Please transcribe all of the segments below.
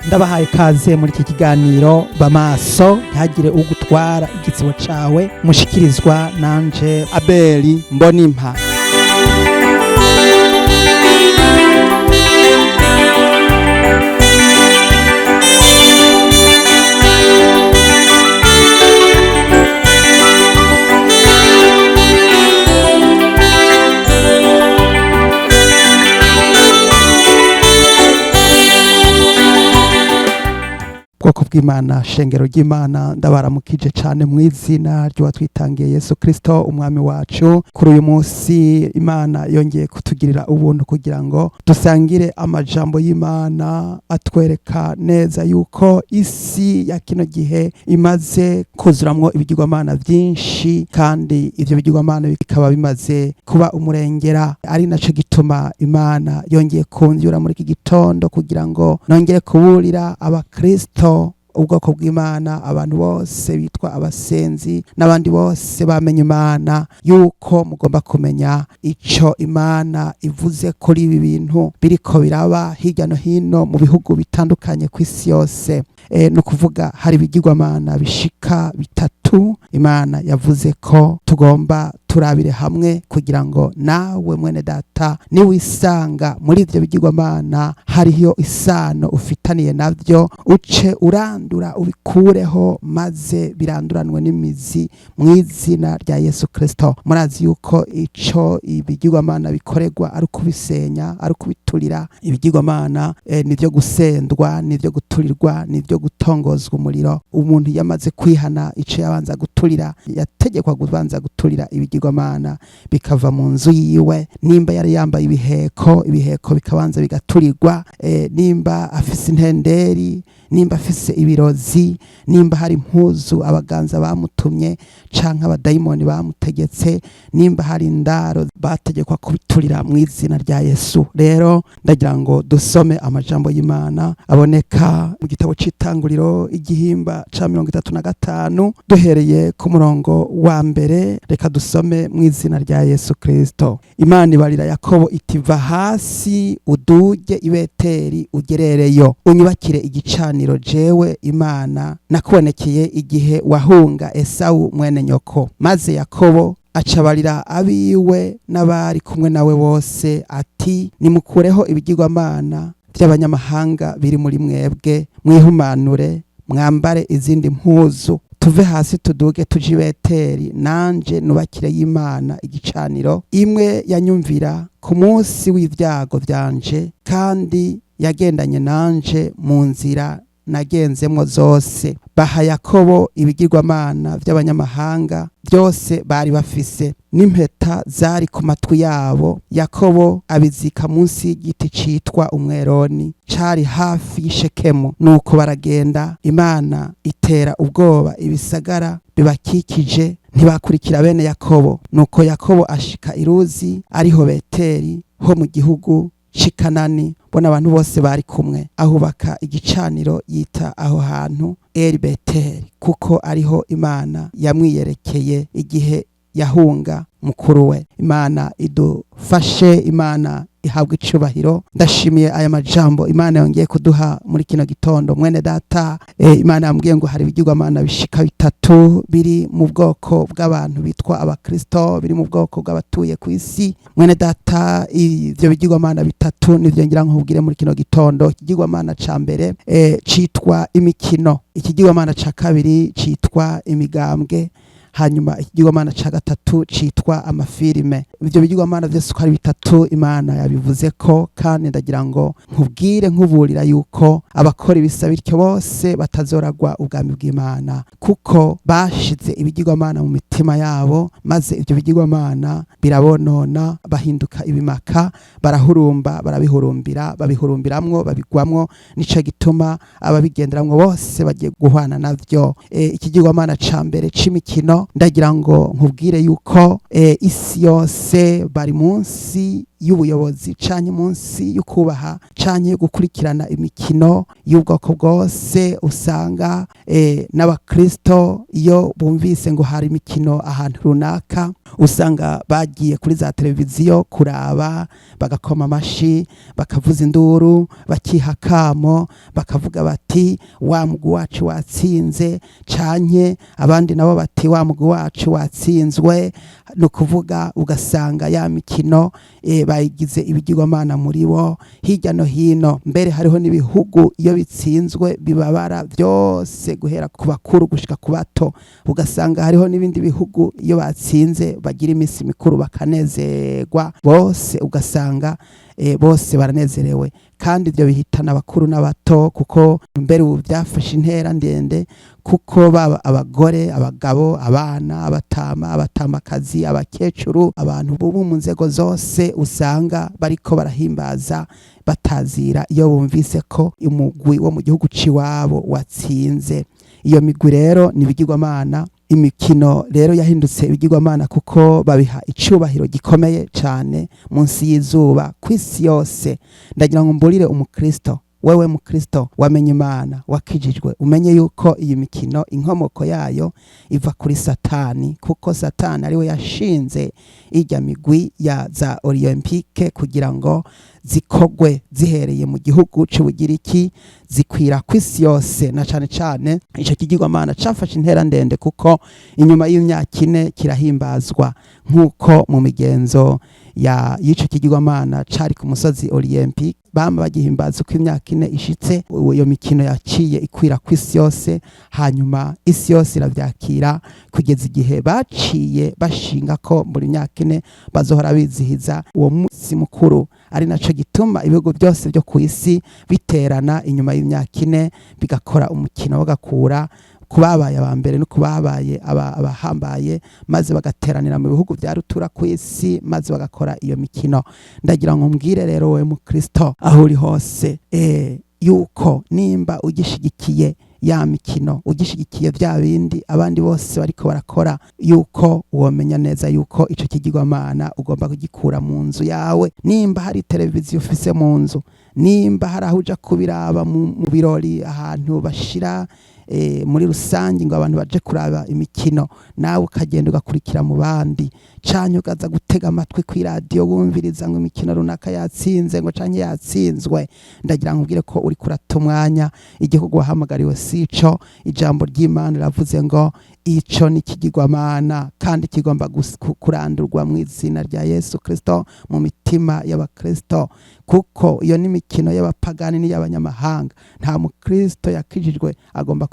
ndabahaye ikaze muri iki kiganiro bamaso ntihagire ugutwara igitsebo cawe mushikirizwa nanje Abeli Mbonimpa. Bwoko bw'Imana, shengero ry'Imana, ndabaramukije cane mw'izina ry'uwatwitangiye Yesu Kristo umwami wacu. Kuri uyu munsi Imana yongeye kutugirira ubuntu kugira ngo dusangire amajambo y'Imana atwereka neza yuko isi ya kino gihe imaze kuzuramwo ibigirwamana vyinshi, kandi ivyo bigirwamana bikaba bimaze kuba umurengera. Ari naco gituma Imana yongeye kumvyura muri iki gitondo kugira ngo nongere kuburira abakristo, ubwoko bw'Imana, abantu bose bitwa abasenzi n'abandi bose bamenye Imana, yuko mugomba kumenya ico Imana ivuze kuri ibi bintu biriko biraba hirya no hino mu bihugu bitandukanye kw'isi yose. Ni ukuvuga hari ibigirwamana bishika bitatu Imana yavuze ko tugomba turabire hamwe kugira ngo nawe mwene data niwisanga muri ivyo bigirwamana hariyo isano ufitaniye navyo, uce urandura ubikureho, maze biranduranwe n'imizi mw'izina rya Yesu Kristo. Murazi yuko ico ibigirwamana bikorerwa ari ukubisenya, ari ukubiturira. Ibigirwamana nivyo gusendwa, nivyo guturirwa, nivyo gutongozwa umuriro. Umuntu yamaze kwihana ico yabanza guturira, yategekwa kubanza guturira ibigirwamana bikava mu nzu yiwe. Nimba yari yambaye ibiheko bikabanza bigaturirwa. Nimba afise intenderi, nimba afise ibirozi, nimba hari impuzu abaganza bamutumye canke abadayimoni bamutegetse, nimba hari indaro bategekwa kubiturira mw'izina rya Yesu. Rero ndagira ngo dusome amajambo y'Imana aboneka mu gitabo c'Itanguriro igihimba ca 35 duhereye ku murongo wa mbere. Reka dusome mw'izina rya Yesu Kristo. Imana ibarira Yakobo iti, va hasi uduge i Beteli ugerereyo, unyubakire igicaniro, jewe Imana nakubonekeye igihe wahunga Esawu mwene nyoko. Maze Yakobo acabarira abiwe n'abari kumwe nawe bose ati, nimukureho ibigirwamana vy'abanyamahanga biri muri mwebwe, mwihumanure, mwambare izindi mpuzu, tuve hasi tuduge tuje i Beteli, nanje nubakire y'Imana igicaniro, imwe yanyumvira ku munsi w'ivyago vyanje, kandi yagendanye nanje mu nzira nagenzemwo zose. Baha Yakobo ibigirwamana vy'abanyamahanga byose bari bafise, n'impeta zari ku matwi yabo. Yakobo abizika munsi y'igiti citwa umweroni cari hafi y'Ishekemu. Nuko baragenda, Imana itera ubwoba ibisagara bibakikije, ntibakurikira bene Yakobo. Nuko Yakobo ashika iruzi, ariho Beteli ho mu gihugu c'i Kanani, bona abantu bose bari kumwe. Ahubaka igicaniro, yita aho hantu Eli Beteli, kuko ariho Imana yamwiyerekeye igihe yahunga mukuru we. Imana idufashe, Imana ihabwa icubahiro. Ndashimiye aya majambo Imana yongeye kuduha muri kino gitondo. Mwene data, Imana yambwiye ngo hari ibigirwamana bishika bitatu biri mu bwoko bw'abantu bitwa abakristo, biri mu bwoko bw'abatuye ku isi. Mwene data, ivyo bigirwamana bitatu nivyo ngira nkubwire muri kino gitondo. Ikigirwamana ca mbere citwa imikino, ikigirwamana ca kabiri citwa imigambwe, hanyuma ikigirwamana ca gatatu citwa amafilime. Ivyo bigirwamana vyose uko ari bitatu Imana yabivuze ko, kandi ndagira ngo nkubwire nkuburira yuko abakora ibisa bityo bose batazoragwa ubwami bw'Imana, kuko bashize ibigirwamana mu mitima yabo, maze ivyo bigirwamana birabonona, bahinduka ibimaka, barahurumba, barabihurumbira, babihurumbiramwo, babigwamwo. Nico gituma ababigenderamwo bose bagiye guhwana navyo. Ikigirwamana ca mbere c'imikino, ndagira ngo nkubwire yuko isi yose bari munsi y'ubuyobozi canke munsi y'ukubaha canke yo gukurikirana imikino y'ubwoko bwose, usanga n'abakristo iyo bumvise ngo hari imikino ahantu runaka usanga bagiye kuri za televiziyo kuraba, bagakoma amashi, bakavuza induru, bakiha akamo, bakavuga bati wa mugwi wacu watsinze, canke abandi nabo bati wa mugwi wacu watsinzwe. Ni ukuvuga ugasanga ya mikino bayigize ibigirwamana muri bo hirya no hino. Mbere hariho n'ibihugu iyo bitsinzwe bibabara byose guhera ku bakuru gushika ku bato, ugasanga hariho n'ibindi bihugu iyo batsinze bagira iminsi mikuru bakanezerwa bose, ugasanga bose baranezerewe. Kandi ibyo bihitana abakuru n'abato, kuko mbere ubu byafashe intera ndende, kuko baba abagore, abagabo, abana, abatama, abatamakazi, abakecuru, abantu bo mu nzego zose usanga bariko barahimbaza batazira iyo bumvise ko umugwi wo mu gihugu ciwabo watsinze. Iyo migwi rero ni ibigirwamana. Imikino rero yahindutse ibigirwamana kuko babiha icubahiro gikomeye cyane munsi y'izuba kw'isi yose. Ndagira ngo mburire umukristo, wewe mukristo wamenye Imana, wakijijwe, umenye yuko iyi mikino inkomoko yayo iva kuri Satani, kuko Satani ariwe yashinze irya migwi ya za Olympique kugira ngo zikogwe zihereye mu gihugu c'Ubugiriki zikwira kw'isi yose. Na cane cane ico kigirwamana cafashe intera ndende, kuko inyuma y'imyaka 4 kirahimbazwa nk'uko mu migenzo y'ico kigirwamana cari ku musozi Olympique bama bagihimbaza uko imyaka 4 ishitse. Iyo mikino yaciye ikwira kw'isi yose, hanyuma isi yose iravyakira kugeza igihe baciye bashinga ko muri myaka 4 bazohora bizihiza uwo munsi mukuru. Ari naco gituma ibihugu byose byo ku isi biterana inyuma y'imyaka 4 bigakora umukino bagakura kubabaye aba mbere no kubabaye abahambaye, maze bagateranira mu bihugu bya rutura ku isi, maze bagakora iyo mikino. Ndagira ngo mbwire rero we mukristo aho uri hose yuko nimba ugishigikiye ya mikino, ugishigikiye bya bindi abandi bose bariko barakora, yuko womenya neza yuko ico kigirwamana ugomba kugikura mu nzu yawe. Nimba hari televiziyo ufise mu nzu, nimba hari aho uja kubiraba mu birori ahantu bashira muri rusange ngo abantu baje kuraba imikino, nawe ukagenda ugakurikira mu bandi, canke ugaza gutega amatwi ku radio wumviriza ngo imikino runaka yatsinze ngo canke yatsinzwe. Ndagira ngo ubwire ko uri kurata umwanya, igihugu wahamagariwe sico. Ijambo ry'Imana ravuze ngo ico ni kigirwamana kandi kigomba kurandurwa mu izina rya Yesu Kristo mu mitima y'abakristo, kuko iyo ni mikino y'abapagani n'iy'abanyamahanga. Nta mukristo yakijijwe agomba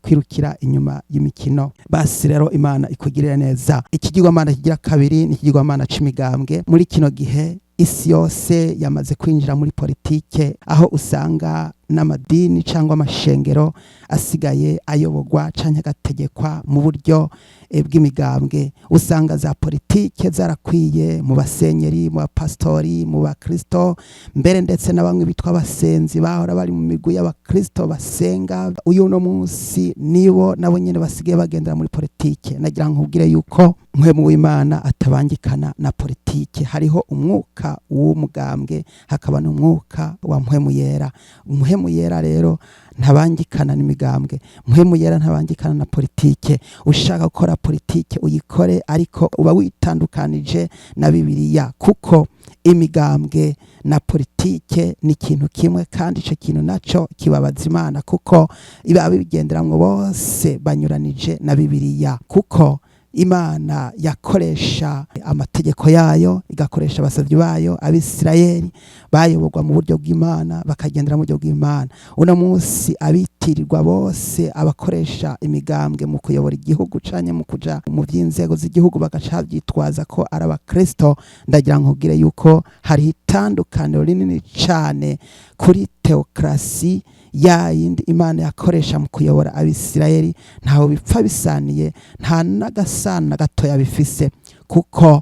kwirukira inyuma y'imikino. Basi rero Imana ikugirire neza. Ikigirwamana kigira kabiri ni ikigirwamana c'imigambwe. Muri kino gihe isi yose yamaze kwinjira muri politike, aho usanga n'amadini cyangwa amashengero asigaye ayoborwa canke agategekwa mu buryo bw'imigambwe. Usanga za politike zarakwiye mu basenyeri, mu bapastori, mu bakristo, mbere ndetse na bamwe bitwa abasenzi bahora bari mu migwi y'abakristo basenga. Uyu no munsi nibo nabo nyene basigaye bagendera muri politike. Nagira ngo ubwire yuko mpwemu w'Imana atabangikana na politike. Hariho umwuka w'umugambwe, hakaba n'umwuka wa mpwemu yera. Mpwemu yera rero ntabangikana n'imigambwe, mpwemu yera ntabangikana na politike. Ushaka gukora politike uyikore, ariko uba witandukanije na Bibiliya, kuko imigambwe na politike ni ikintu kimwe, kandi ico kintu naco kibabaza Imana, kuko iba bigenderamwo bose banyuranije na Bibiliya. Kuko Imana yakoresha amategeko yayo, igakoresha abasavyi bayo Abisirayeli bayoborwa mu buryo bw'Imana, bakagendera mu buryo bw'Imana. Uno munsi abitirirwa bose abakoresha imigambwe mu kuyobora igihugu canke mu kuja mu vy'inzego z'igihugu bagaca byitwaza ko ari abakristo. Ndagira ngo ubwire yuko hari itandukaniro rinini cane kuri teokrasi ya yindi Imana yakoresha mu kuyobora Abisirayeli. Ntaho bipfa bisaniye, nta n'agasana gatoya bifise, kuko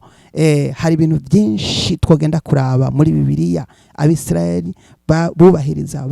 hari ibintu byinshi twogenda kuraba muri Bibiliya Abisirayeli bubahiriza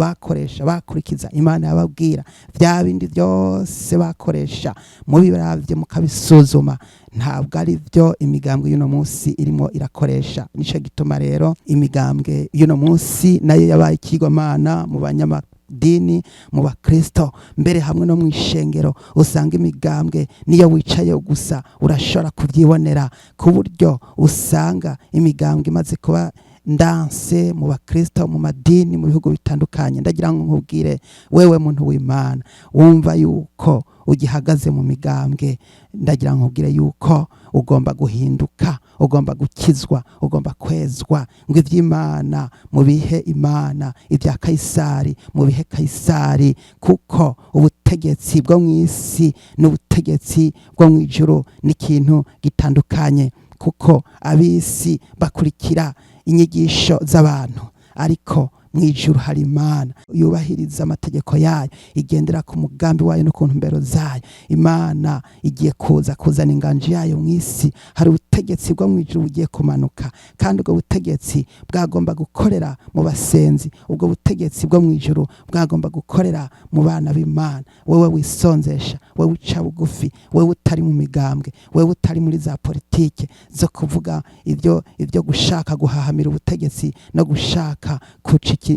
bakurikiza Imana yababwira, bya bindi byose bakoresha mubiravye mukabisuzuma ntabwo ari byo imigambwe y'uno munsi irimo irakoresha. Nico gituma rero imigambwe y'uno munsi nayo yabaye ikigwamana mu banyamadini, mu bakristo, mbere hamwe no mu ishengero. Usanga imigambwe niyo wicaye gusa urashobora kubyibonera, ku buryo usanga imigambwe imaze kuba ndanse mu bakristo, mu madini, mu bihugu bitandukanye. Ndagira ngo nkubwire wewe muntu w'Imana wumva yuko ugihagaze mu migambwe, ndagira ngo nkubwire yuko ugomba guhinduka, ugomba gukizwa, ugomba kwezwa, ngo iby'Imana mu bihe Imana, ibya Kayisari mu bihe Kayisari, kuko ubutegetsi bwo mu isi n'ubutegetsi bwo mu ijuru ni ikintu gitandukanye. Kuko ab'isi bakurikira inyigisho z'abantu, ariko mu ijuru hari Imana yubahiriza amategeko yayo, igendera ku mugambi wayo no ku ntumbero zayo. Imana igiye kuzana inganji yayo mu isi. Hari ubutegetsi bwo mu ijuru bugiye kumanuka, kandi ubwo butegetsi bwagomba gukorera mu basenzi, ubwo butegetsi bwo mu ijuru bwagomba gukorera mu bana b'Imana. Wewe wisonzesha, wewe uca bugufi, wewe utari mu migambwe, wewe utari muri za politike zo kuvuga ibyo gushaka guhahamira ubutegetsi no gushaka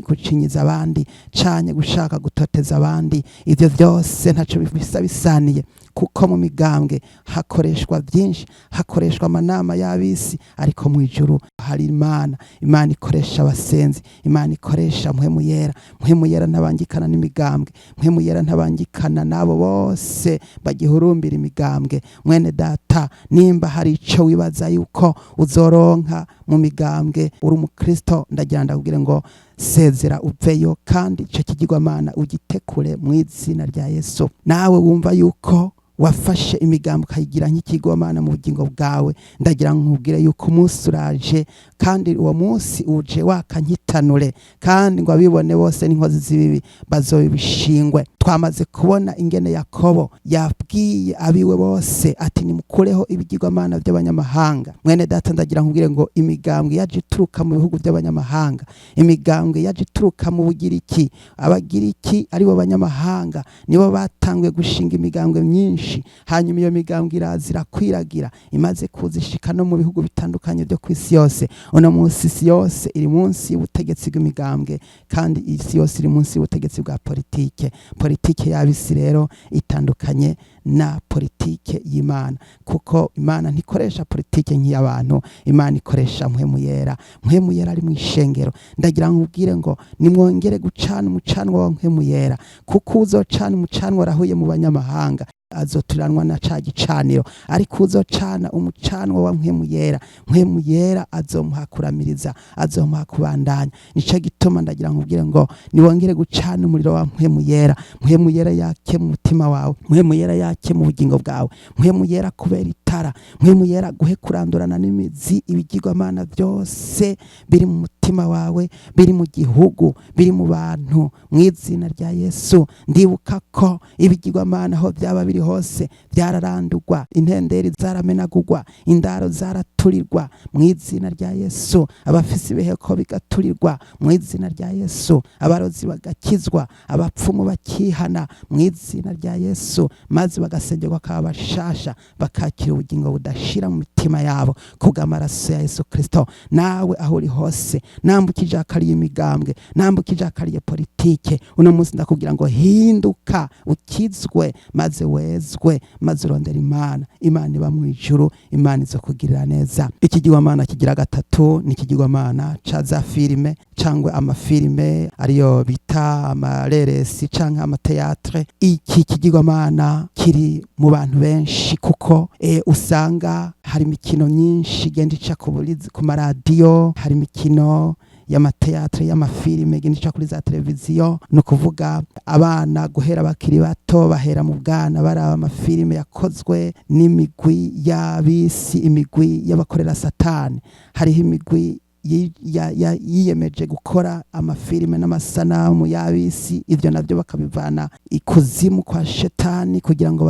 kucinyiza abandi, canye gushaka gutoteza abandi, ibyo byose ntaco bisa bisaniye. Kuko mu migambwe hakoreshwa byinshi, hakoreshwa amanama y'abisi, ariko mu ijuru hari Imana. Imana ikoresha abasenzi, Imana ikoresha mpwemu yera. Mpwemu yera ntabangikana n'imigambwe, mpwemu yera ntabangikana nabo bose bagihurumbira imigambwe. Mwene data, nimba hari ico wibaza yuko uzoronka mu migambwe uri umukristo, ndagira ndakubwire ngo sezera uveyo, kandi ico kigirwamana ugitekure mu izina rya Yesu. Nawe wumva yuko wafashe imigambi ukayigira nk'ikigwamana mu bugingo bwawe, ndagira nkubwire yuko umunsi uraje, kandi uwo munsi uje wakanyitanure, kandi ngo abibone bose n'inkozi z'ibibi bazobishingwe. Twamaze kubona ingene Yakobo yabwiye abiwe bose ati nimukureho ibigirwamana by'abanyamahanga. Mwene data, ndagira nkubwire ngo imigambwe yaje ituruka mu bihugu by'abanyamahanga, imigambwe yaje ituruka mu Bugiriki. Abagiriki aribo banyamahanga nibo batanguye gushinga imigambwe myinshi, hanyuma iyo migambwe irazira kwiragira, imaze kuzishika no mu bihugu bitandukanye byo ku isi yose. Uno munsi isi yose iri munsi y'ubutegetsi bw'imigambwe, kandi isi yose iri munsi y'ubutegetsi bwa politike. Politike y'abisi rero itandukanye na politike y'Imana, kuko Imana ntikoresha politike nk'iy'abantu, Imana ikoresha mpwemu yera. Mpwemu yera ari mu ishengero. Ndagira nkubwire ngo nimwongere gucana umucanwa wa mpwemu yera, kuko uzocana umucanwa rahuye mu banyamahanga azoturanwa na ca gicaniro, ariko uzocana umucanwa wa mpwemu yera, mpwemu yera azomuha kuramiriza, azomuha kubandanya. Nico gituma ndagira nkubwire ngo niwongere gucana umuriro wa mpwemu yera. Mpwemu yera yake mu mutima wawe, mpwemu yera yake mu bugingo bwawe, mpwemu yera kubera itara, mpwemu yera guhe kurandurana n'imizi ibigirwamana byose biri mu mutima wawe, biri mu gihugu, biri mu bantu, mu izina rya Yesu. Ndibuka ko ibigirwamana aho byaba biri hose byararandurwa, intenderi zaramenagurwa, indaro zaraturirwa mu izina rya Yesu. Abafisi ibiheko bigaturirwa mu izina rya Yesu, abarozi bagakizwa, abapfumu bakihana mu izina rya Yesu, maze bagasengerwa kaba bashasha, bakakira ubugingo budashira mu mitima yabo kubw'amaraso ya Yesu Kristo. Nawe aho uri hose, nambukije akariye imigambwe, nambukije akariye politike, uno munsi ndakubwira ngo hinduka, ukizwe, maze wezwe, maze urondera Imana. Imana iba mu ijuru, Imana izo kugirira neza. Ikigirwamana kigira gatatu ni ikigirwamana ca za filime cyangwa amafilime ariyo bita amareresi cyangwa amateatre. Iki kigirwamana kiri mu bantu benshi, kuko usanga hari imikino myinshi igenda ica ku maradiyo, hari imikino y'amateatre y'amafilime igenda ica kuri za televiziyo. No kuvuga abana guhera bakiri bato bahera mu bwana baraba amafilime yakozwe n'imigwi y'abisi, imigwi y'abakorera Satani. Hariho imigwi yiyemeje gukora amafilime n'amasanamu y'abisi, ivyo navyo bakabivana ikuzimu kwa Shetani kugira ngo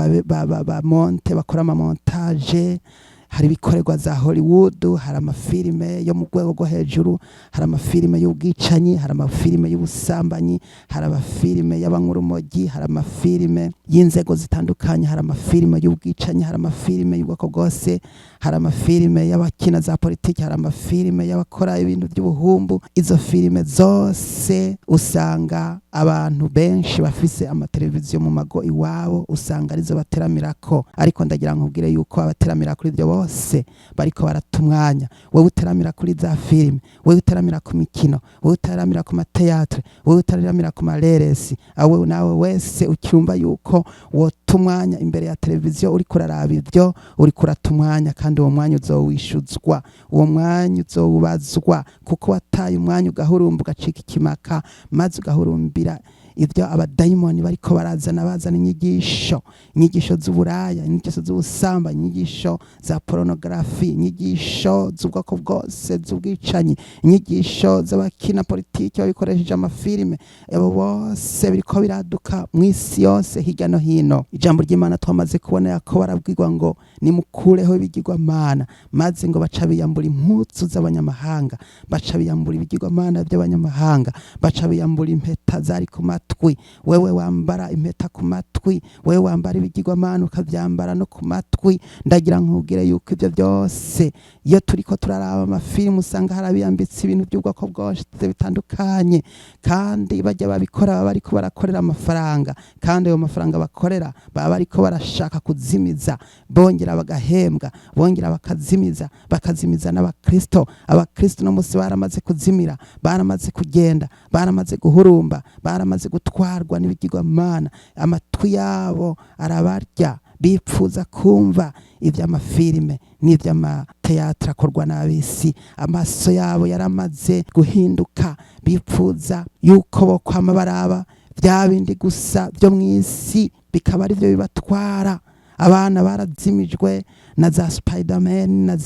bamonte bakora amamontage hari ibikorerwa za Hollywood, hari amafilime yo mu rwego rwo hejuru, hari amafilime y'ubwicanyi, hari amafilime y'ubusambanyi, hari amafilime y'abankurumogi, hari amafilime y'inzego zitandukanye, hari amafilime y'ubwicanyi, hari amafilime y'ubwoko bwose, hari amafilime y'abakina za politiki, hari amafilime y'abakora ibintu by'ubuhumbu. Izo filime zose usanga abantu benshi bafise amateleviziyo mu mago iwabo, usanga arizo bateramirako. Ariko ndagira nkubwire yuko abateramira kuri ibyo bose bariko barata umwanya. Wowe uteramira kuri za filime, wowe uteramira ku mikino, wowe uteramira ku mateatre, wowe uteramira ku mareresi, awe nawe wese ucyumva yuko wota umwanya imbere ya televiziyo uri kuraraba ibyo, uri kurata umwanya, kandi uwo mwanya uzowishuzwa, uwo mwanya uzowubazwa, kuko wataye umwanya ugahurumba ugacika ikimaka, maze ugahurumbira ibyo abadayimoni bariko bazana inyigisho z'uburaya, inyigisho z'ubusamba, inyigisho za pornography, inyigisho z'ubwoko bwose, z'ubwicanyi, inyigisho z'abakina politiki babikoresheje amafilime. Abo bose biriko biraduka mw'isi yose hirya no hino. Ijambo ry'Imana twamaze kubona yako barabwirwa ngo nimukureho ibigirwamana, maze ngo baca biyambura impuzu z'abanyamahanga, baca biyambura ibigirwamana by'abanyamahanga, baca biyambura impeta zari ku matwi. Wewe wambara impeta ku matwi, wewe wambara ibigirwamana ukavyambara no ku matwi. Ndagira nkubwire yuko ibyo byose iyo turiko turaraba amafilime usanga harabiyambitse ibintu by'ubwoko bwose bitandukanye, kandi bajya babikora baba bariko barakorera amafaranga, kandi ayo mafaranga bakorera baba bariko barashaka kuzimiza, bongera bagahembwa, bongera bakazimiza n'abakristo. Abakristo no musi baramaze kuzimira, baramaze kugenda, baramaze guhurumba, baramaze gutwarwa n'ibigirwamana. Amatwi yabo arabarya, bipfuza kumva iby'amafilime n'iby'amateatre akorwa n'abisi. Amaso yabo yaramaze guhinduka, bipfuza yuko bo kwama baraba bya bindi gusa byo mw'isi, bikaba ari byo bibatwara. Abana barazimijwe na za Spiderman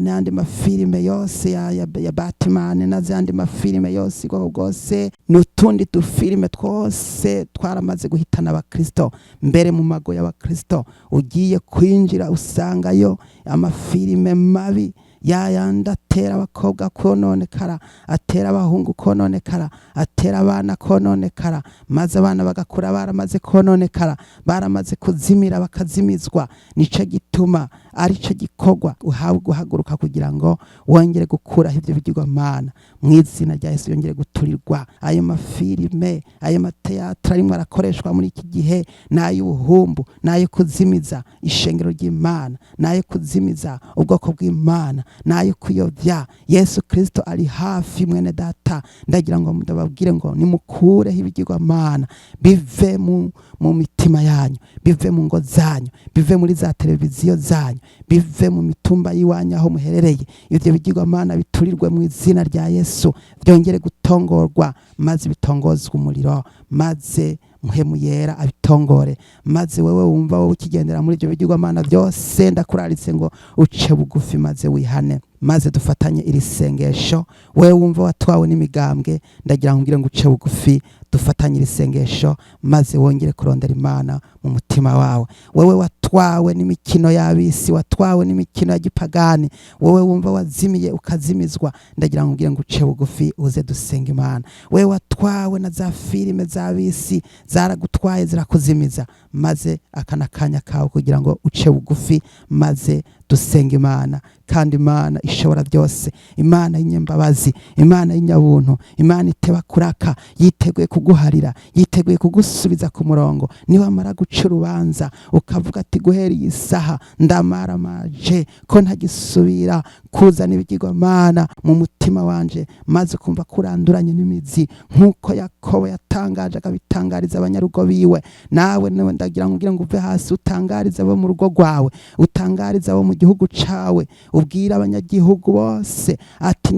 n'andi mafilime yose ya Batman, n'azandi mafilime yose bwose, n'utundi dufilime twose twaramaze guhitana abakristo. Mbere mu mago y'abakristo ugiye kwinjira usangayo amafilime mabi, yayandi atera abakobwa kononekara, atera abahungu kononekara, atera abana kononekara, maze abana bagakura baramaze kononekara, baramaze kuzimira bakazimizwa. Nico gituma ari cyo gikorwa uhawe guhaguruka kugira ngo wongere gukuraho ibyo bigirwamana mw'izina rya Yesu, yongere guturirwa. Ayo mafilime, ayo mateatre arimwe arakoreshwa muri iki gihe, n'ay'ubuhumbu, n'ayo kuzimiza ishengero ry'Imana, n'ayo kuzimiza ubwoko bw'Imana, n'ayo kuyovya. Yesu Kristo ari hafi mwene data. Ndagira ngo ndababwire ngo nimukureho ibigirwamana, bive mu mitima yanyu, bive mu ngo zanyu, bive muri za televiziyo zanyu, bive mu mitumba y'iwanyu aho muherereye. Ibyo bigirwamana biturirwe mu izina rya Yesu, byongere gutongorwa, maze bitongozwe umuriro, maze muhemu yera abitongore. Maze wewe wumva wowe ukigendera muri ibyo bigirwamana byose, ndakuraritse ngo uce bugufi maze wihane, maze dufatanye iri sengesho. Wewe wumva watwawe n'imigambwe, ndagira nkubwire ngo uce bugufi, dufatanye iri sengesho, maze wongere kurondera Imana mu mutima wawe. Wewe watwawe n'imikino y'abisi, watwawe n'imikino ya gipagani, wewe wumva wazimiye ukazimizwa, ndagira nkubwire ngo uce bugufi uze dusenga Imana. Wewe watwawe na za filime z'abisi, zaragutwaye zirakuzimiza, maze akanakanya kawe kugira ngo uce bugufi maze dusenga Imana. Kandi Imana ishobora byose, Imana y'inyembabazi, Imana y'inyabuntu, Imana iteba kuraka, yiteguye kuguharira, yiteguye kugusubiza ku murongo. Niba mara guca urubanza ukavuga ati guhera iyi saha ndamaramaje ko ntagisubira kuzana ibigirwamana mu mutima wanje, maze kumva kuranduranye n'imizi nk'uko Yakobo yatangaje akabitangariza abanyarugo biwe. Nawe ndagira ngo uve hasi utangarize abo mu rugo rwawe, utangarize abo mu gihugu cawe, ubwira abanyagihugu bose ati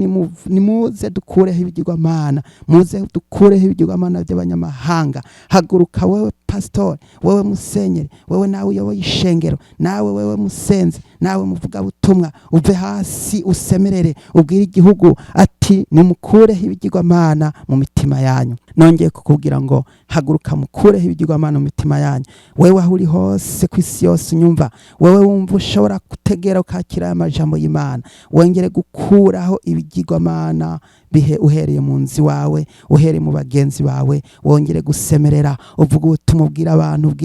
nimuze dukureho ibigirwamana, muze dukureho ibigirwamana by'abanyamahanga. Haguruka wewe pastor, wewe musenyeri, wewe nawe uyoboye ishengero, nawe wewe musenzi, nawe muvuga butumwa, uve hasi usemerere, ubwira igihugu ati ati nimukureho ibigirwamana mu mitima yanyu. Nongeye kukubwira ngo haguruka mukureho ibigirwamana mu mitima yanyu. Wewe aho uri hose ku isi yose unyumva, wewe wumva ushobora gutegera ukakira aya majambo y'Imana, wongere gukuraho ibigirwamana bihe uhereye mu nzi wawe, uhereye mu bagenzi bawe, wongere gusemerera uvuga ubutumwa, ubwira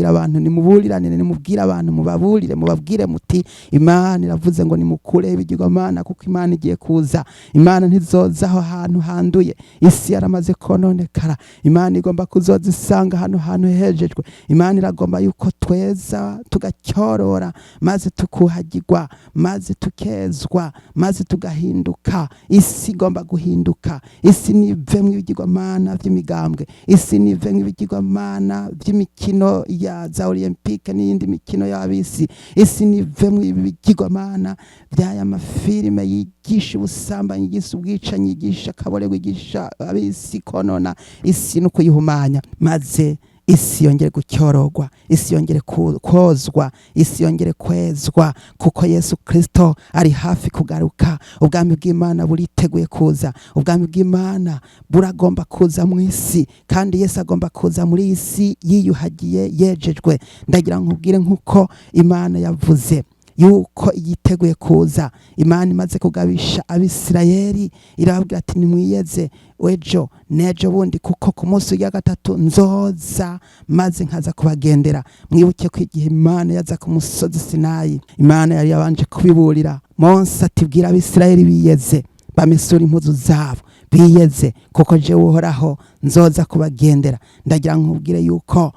abantu nimubuliranire, nimubwira abantu, mubabwire muti Imana iravuze ngo nimukureho ibigirwamana kuko Imana igiye kuza. Imana ntizoza aho hantu handuye, isi yaramaze kononekara. Imana igomba kuzoza isanga hano hantu hejejwe. Imana iragomba yuko tweza tugacyorora, maze tukuhagirwa, maze tukezwa, maze tugahinduka. Isi igomba guhinduka. Isi nive mu ibigirwamana by'imigambwe, isi nive mu ibigirwamana by'imikino ya za Olympique n'iyindi mikino y'abisi. Isi nive mu ibigirwamana by'aya mafilime yigisha ubusambanyi, yigisha ubwicanyi, yigisha akabore, yigisha abisi konona isi no kuyihumanya, maze isi yongere gucyorogwa, isi yongere kozwa, isi yongere kwezwa, kuko Yesu Kristo ari hafi kugaruka. Ubwami bw'Imana buriteguye kuza, ubwami bw'Imana buragomba kuza mu isi, kandi Yesu agomba kuza muri isi yiyuhagiye, yejejwe. Ndagira nkubwire nkuko Imana yavuze yuko yiteguye kuza. Imana imaze kugabisha Abisirayeli, irababwira ati nimwiyeze ejo nejo bundi, kuko ku munsi wa gatatu nzoza maze nkaza kubagendera. Mwibuke ko igihe Imana yaza ku musozi Sinayi, Imana yari yabanje kubiburira Mose ati bwira Abisirayeli biyeze, bamesura impuzu zabo, biyeze kuko jewe Uhoraho nzoza kubagendera. Ndagira nkubwire yuko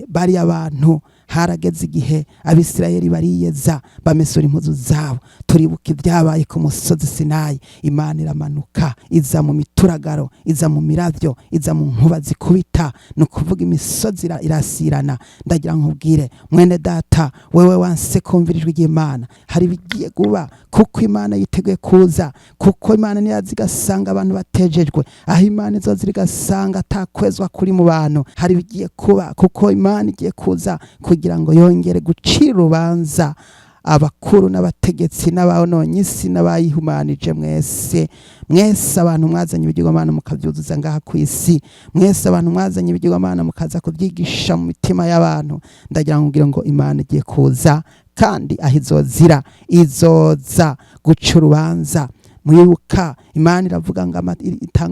bari abantu harageze igihe Abisirayeli bariyeza, bamesura impuzu zabo. Turibuka ibyabaye ku musozi Sinayi. Imana iramanuka, iza mu mituragaro, iza mu miravyo, iza mu nkuba zikubita, no kuvuga imisozi irasirana. Ndagira nkubwire mwene data, wewe wanse kumvira ijwi ry'Imana, hari bigiye kuba, kuko Imana yiteguye kuza, kuko Imana niyazi gasanga abantu batejejwe, aho Imana izoza igasanga atakwezwa kuri mu bantu. Hari bigiye kuba, kuko Imana igiye kuza kugira ngo yongere gucira urubanza abakuru n'abategetsi n'abononye isi n'abayihumanije. Mwese abantu mwazanye ibigirwamana mukabyuzuza ngaha ku isi, mwese abantu mwazanye ibigirwamana mukaza kubyigisha mu mitima y'abantu. Ndagira ngo Imana igiye kuza, kandi aho izoza guca urubanza. Mwibuka Imana iravuga ngo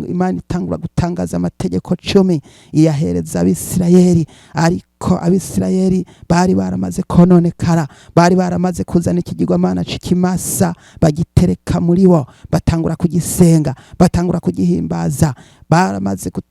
Imana itangura gutangaza amategeko 10 iyahereza Abisirayeli, ariko Abisirayeli bari baramaze kononekara, bari baramaze kuzana ikigirwamana c'ikimasa, bagitereka muri bo, batangura kugisenga, batangura kugihimbaza.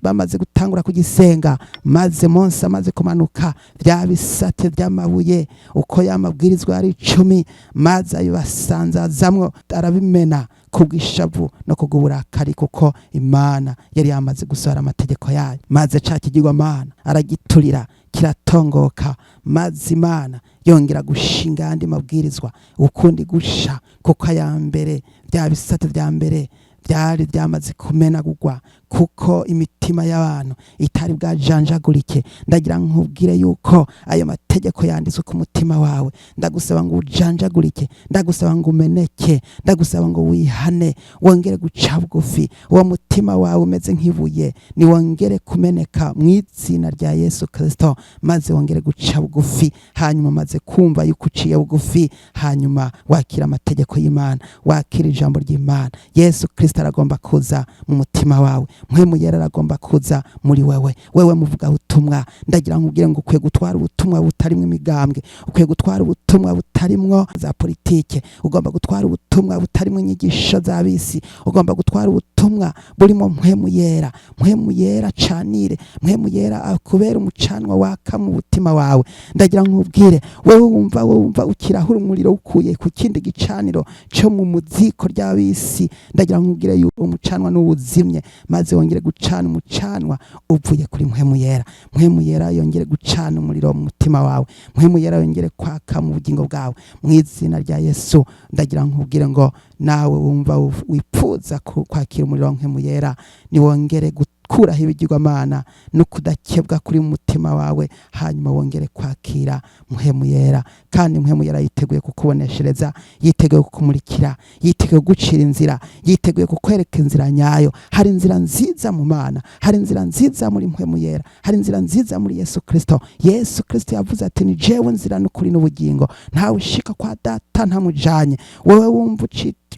Bamaze gutangura kugisenga, maze Mose amaze kumanuka, bya bisate by'amabuye uko yamabwirizwa ari 10, maze ayibasanzazamwo, arabimena kubwishavu no kuguburakari, kuko Imana yari yamaze gusohora amategeko yayo. Maze ca kigirwamana aragiturira, kiratongoka, maze Imana yongera gushinga andi mabwirizwa ukundi gusha, kuko ayambere bya bisate bya mbere byari byamaze kumenagurwa, kuko imitima y'abantu itari bwajanjagurike. Ndagira nkubwire yuko ayo mategeko yanditswe ku mutima wawe. Ndagusaba ngo ujanjagurike, ndagusaba ngo umeneke, ndagusaba ngo wihane, wongere guca bugufi. Uwo mutima wawe umeze nk'ibuye ni wongere kumeneka mu izina rya Yesu Kristo, maze wongere guca bugufi. Hanyuma maze kumva yuko uciye bugufi, hanyuma wakira amategeko y'Imana, wakira ijambo ry'Imana. Yesu Kristo aragomba kuza mu mutima wawe, Mpwemu Yera aragomba kuza muri wewe muvuga ubutumwa. Ndagira nkubwire ngo ukwiye gutwara ubutumwa butarimwe imigambwe, ukwiye gutwara ubutumwa butarimwo za politike, ugomba gutwara ubutumwa butarimwe inyigisho z'abisi, ugomba gutwara ubutumwa burimo Mpwemu Yera. Mpwemu Yera canire, Mpwemu Yera akubera umucanwa waka mu butima wawe. Ndagira nkubwire wewe wumva ukirahura umuriro ukuye ku kindi gicaniro cyo mu muziko ry'abisi. Ndagira nkubwire yuko umucanwa n'ubuzimye, maze wongere gucana umucanwa uvuye kuri Mpwemu Yera. Mpwemu Yera yongere gucana umuriro mu mutima wawe, Mpwemu Yera yongere kwaka mu bugingo bwawe, mu izina rya Yesu. Ndagira nkubwire ngo nawe wumva wipfuza kwakira umuriro wa Mpwemu Yera, ni wongere gukuraho ibigirwamana no kudakebwa kuri mu mutima wawe, hanyuma wongere kwakira mpwemu yera. Kandi mpwemu yera yiteguye kukuboneshereza, yiteguye kukumurikira, yiteguye gucira inzira, yiteguye kukwereka inzira nyayo. Hari inzira nziza mu Mana, hari inzira nziza muri mpwemu yera, hari inzira nziza muri Yesu Kristo. Yesu Kristo yavuze ati ni jewe nzira n'ukuri n'ubugingo, ntawe ushika kwa data ntamujanye. Wowe wumva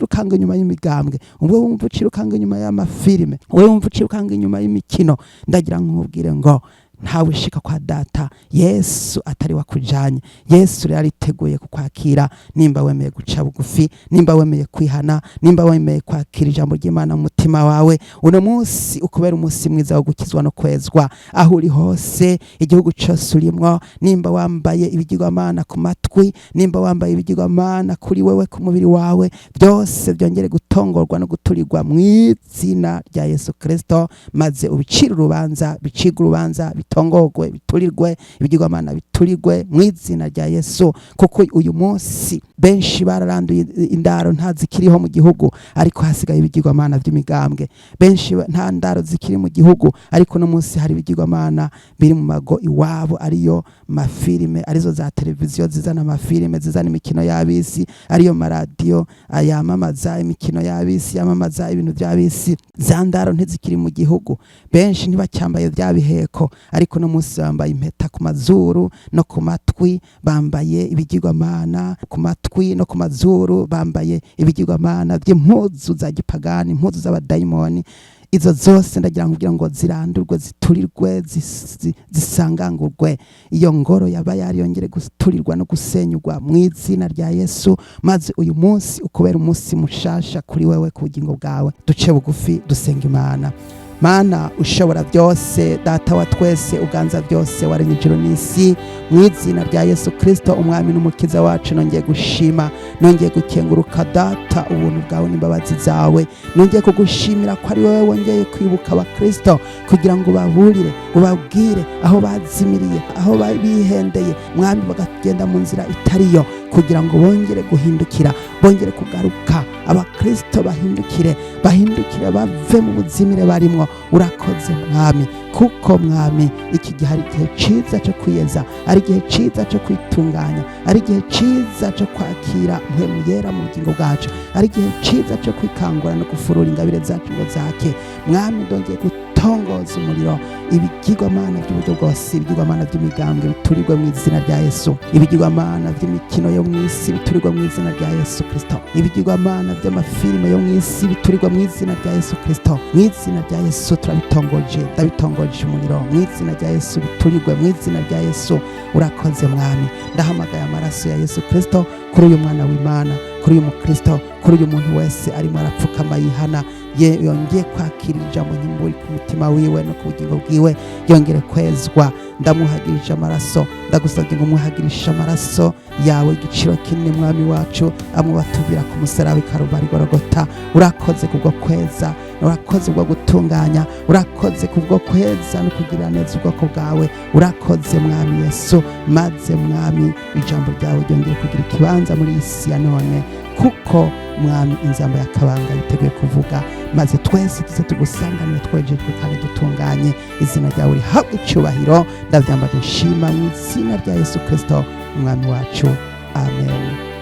ukanga inyuma y'imigambwe, wowe wumva ukanga inyuma y'amafilime, wowe wumva ukanga inyuma y'imikino, ndagira nkubwire ngo ntawe ushika kwa data Yesu atari wakujanye. Yesu rero ariteguye kukwakira nimba wemeye guca bugufi, nimba wemeye kwihana, nimba wemeye kwakira ijambo ry'Imana mu mutima wawe. Uno munsi ukubera umunsi mwiza wo gukizwa no kwezwa aho uri hose, igihugu cyose urimwo. Nimba wambaye ibigirwamana ku matwi, nimba wambaye ibigirwamana kuri wewe ku mubiri wawe, byose byongere gutongorwa no guturirwa mu izina rya Yesu Kristo, maze ubicira urubanza, bicirwe urubanza, bitongogwe, biturirwe, ibigirwamana biturirwe mu izina rya Yesu. Kuko uyu munsi benshi bararanduye indaro ntazikiriho mu gihugu, ariko hasigaye ibigirwamana by'imigambwe. Benshi nta ndaro zikiri mu gihugu, ariko no munsi hari ibigirwamana biri mu mago iwabo, ariyo mafilime, arizo za televiziyo zizana amafilime, zizana imikino y'abisi, ariyo maradiyo yamamaza imikino y'abisi, yamamaza ibintu by'abisi. Za ndaro ntizikiri mu gihugu, benshi ntibacyambaye bya biheko, ariko no munsi bambaye impeta ku mazuru no ku matwi, bambaye ibigirwamana ku matwi no ku mazuru, bambaye ibigirwamana by'impuzu za gipagani, impuzu z'abadayimoni. Izo zose ndagira ngo zirandurwe, ziturirwe, zisangangurwe. Iyo ngoro yaba yariyongere guturirwa no gusenyurwa mu izina rya Yesu, maze uyu munsi ukubera umunsi mushasha kuri wewe ku bugingo bwawe. Duce bugufi dusenga Imana. Mana ushobora byose, data wa twese, uganza byose, waremye ijuru n'isi, mu izina rya Yesu Kristo umwami n'umukiza wacu, nongeye gushima, nongeye gukenguruka data ubuntu bwawe n'imbabazi zawe. Nongeye kugushimira ko ari wowe wongeye kwibuka abakristo kugira ngo baburire, ubabwire aho bazimiriye, aho bihendeye, mwami bagagenda mu nzira itariyo, kugira ngo bongere guhindukira, bongere kugaruka. Abakristo bahindukire bave mu buzimire barimwo. Urakoze mwami, kuko mwami iki gihe ari igihe ciza cyo kwiyeza, ari igihe ciza cyo kwitunganya, ari igihe ciza cyo kwakira mpwemu yera mu bugingo bwacu, ari igihe ciza cyo kwikangura no gufurura ingabire zacu ngo zake. Mwami ndongeye gutongoza umuriro ibigirwamana by'uburyo bwose, ibigirwamana by'imigambwe biturirwe mu izina rya Yesu, ibigirwamana by'imikino yo mu isi biturirwe mu izina rya Yesu Kristo, ibigirwamana by'amafilime yo mu isi biturirwe mu izina rya Yesu Kristo. Mu izina rya Yesu turabitongoje, ndabitongoje umuriro mu izina rya Yesu, biturirwe mu izina rya Yesu. Urakoze mwami, ndahamagaye amaraso ya Yesu Kristo kuri uyu mwana w'Imana, kuri uyu mukristo, kuri uyu muntu wese arimo arapfukama yihana, yongeye kwakira ijambo ny'imburi ku mutima wiwe no ku bugingo bwiwe, yongere kwezwa. Ndamuhagirije amaraso, ndagusabye ngo umuhagirishe amaraso yawe igiciro kinini mwami wacu, amubatubira ku musaraba Karuvali Golgota. Urakoze kubwo kweza, urakoze kubwo gutunganya, urakoze kubwo kweza no kugira neza ubwoko bwawe. Urakoze mwami Yesu, maze mwami ijambo ryawe ryongere kugira ikibanza muri isi ya none, kuko mwami inzamba y'akabanga yiteguye kuvuga, maze twese tuze tugusanganire twejejwe kandi dutunganye. Izina ryawe rihabwe icyubahiro, ndavyambaje nshima mu izina rya Yesu Kristo umwami wacu, amen.